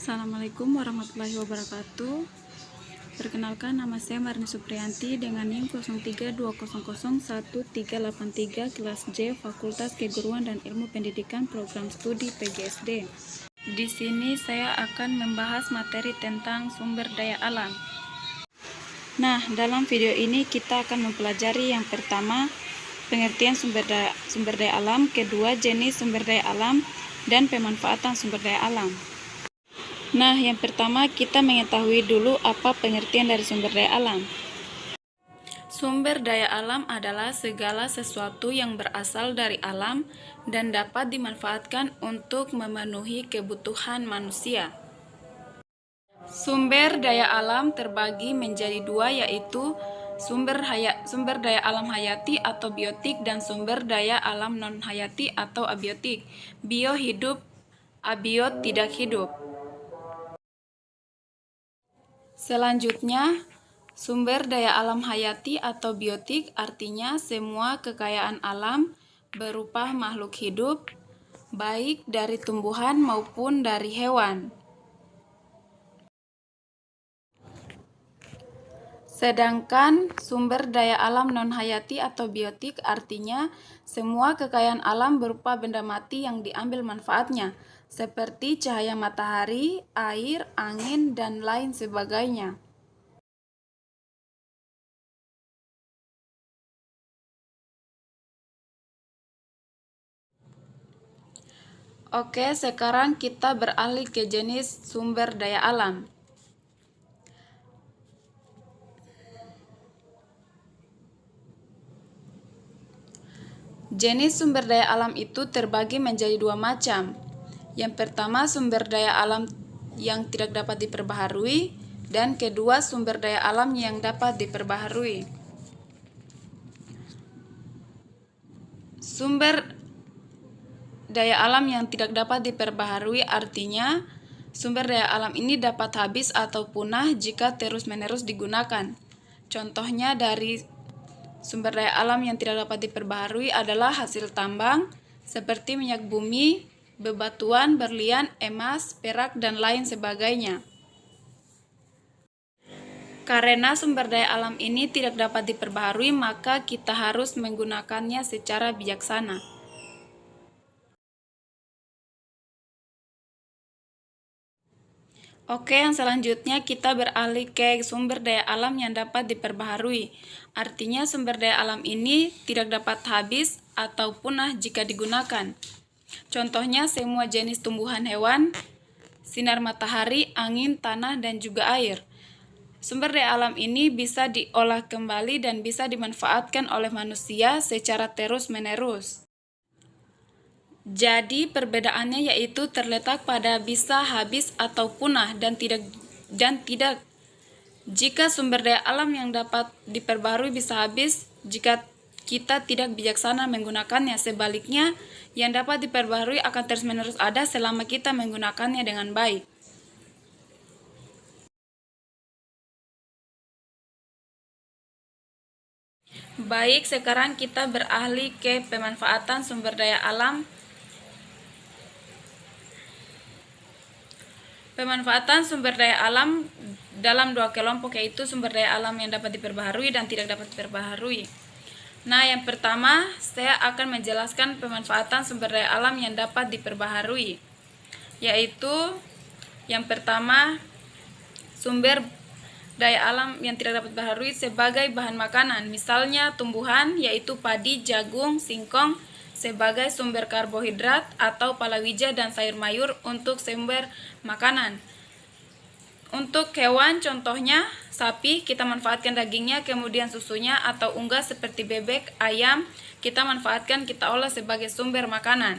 Assalamualaikum warahmatullahi wabarakatuh. Perkenalkan, nama saya Marni Supriyanti dengan NIM 0320011383 kelas J Fakultas Keguruan dan Ilmu Pendidikan Program Studi PGSD. Di sini saya akan membahas materi tentang sumber daya alam. Nah, dalam video ini kita akan mempelajari yang pertama, pengertian sumber daya alam, kedua, jenis sumber daya alam, dan pemanfaatan sumber daya alam. Nah, yang pertama kita mengetahui dulu apa pengertian dari sumber daya alam. Sumber daya alam adalah segala sesuatu yang berasal dari alam dan dapat dimanfaatkan untuk memenuhi kebutuhan manusia. Sumber daya alam terbagi menjadi dua, yaitu sumber daya alam hayati atau biotik dan sumber daya alam non-hayati atau abiotik. Bio hidup, abiot tidak hidup. Selanjutnya, sumber daya alam hayati atau biotik artinya semua kekayaan alam berupa makhluk hidup, baik dari tumbuhan maupun dari hewan. Sedangkan sumber daya alam non-hayati atau biotik artinya semua kekayaan alam berupa benda mati yang diambil manfaatnya, seperti cahaya matahari, air, angin, dan lain sebagainya. Oke, sekarang kita beralih ke jenis sumber daya alam. Jenis sumber daya alam itu terbagi menjadi dua macam. Yang pertama, sumber daya alam yang tidak dapat diperbaharui, dan kedua, sumber daya alam yang dapat diperbaharui. Sumber daya alam yang tidak dapat diperbaharui artinya sumber daya alam ini dapat habis atau punah jika terus-menerus digunakan. Contohnya dari sumber daya alam yang tidak dapat diperbaharui adalah hasil tambang seperti minyak bumi, bebatuan, berlian, emas, perak, dan lain sebagainya. Karena sumber daya alam ini tidak dapat diperbaharui, maka kita harus menggunakannya secara bijaksana. Oke, yang selanjutnya kita beralih ke sumber daya alam yang dapat diperbaharui. Artinya sumber daya alam ini tidak dapat habis atau punah jika digunakan. Contohnya semua jenis tumbuhan hewan, sinar matahari, angin, tanah, dan juga air. Sumber daya alam ini bisa diolah kembali dan bisa dimanfaatkan oleh manusia secara terus-menerus. Jadi perbedaannya yaitu terletak pada bisa habis atau punah dan tidak. Jika sumber daya alam yang dapat diperbarui bisa habis jika kita tidak bijaksana menggunakannya. Sebaliknya, yang dapat diperbarui akan terus-menerus ada selama kita menggunakannya dengan baik. Baik, sekarang kita beralih ke pemanfaatan sumber daya alam. Pemanfaatan sumber daya alam dalam dua kelompok, yaitu sumber daya alam yang dapat diperbaharui dan tidak dapat diperbaharui. Nah, yang pertama saya akan menjelaskan pemanfaatan sumber daya alam yang dapat diperbaharui, yaitu yang pertama, sumber daya alam yang tidak dapat diperbaharui sebagai bahan makanan, misalnya tumbuhan yaitu padi, jagung, singkong sebagai sumber karbohidrat, atau palawija dan sayur mayur untuk sumber makanan. Untuk hewan, contohnya sapi, kita manfaatkan dagingnya, kemudian susunya, atau unggas seperti bebek, ayam, kita manfaatkan, kita olah sebagai sumber makanan.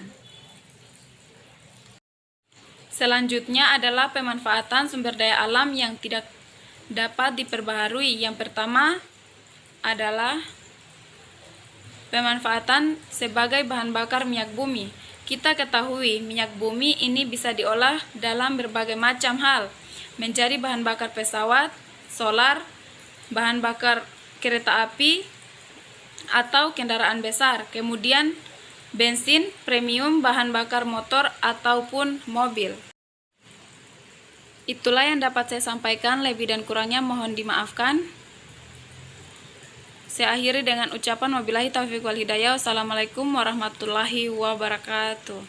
Selanjutnya adalah pemanfaatan sumber daya alam yang tidak dapat diperbaharui. Yang pertama adalah pemanfaatan sebagai bahan bakar minyak bumi. Kita ketahui minyak bumi ini bisa diolah dalam berbagai macam hal, menjadi bahan bakar pesawat, solar, bahan bakar kereta api, atau kendaraan besar, kemudian bensin, premium, bahan bakar motor, ataupun mobil. Itulah yang dapat saya sampaikan, lebih dan kurangnya mohon dimaafkan. Saya akhiri dengan ucapan wabillahi taufiq wal hidayah. Wassalamualaikum warahmatullahi wabarakatuh.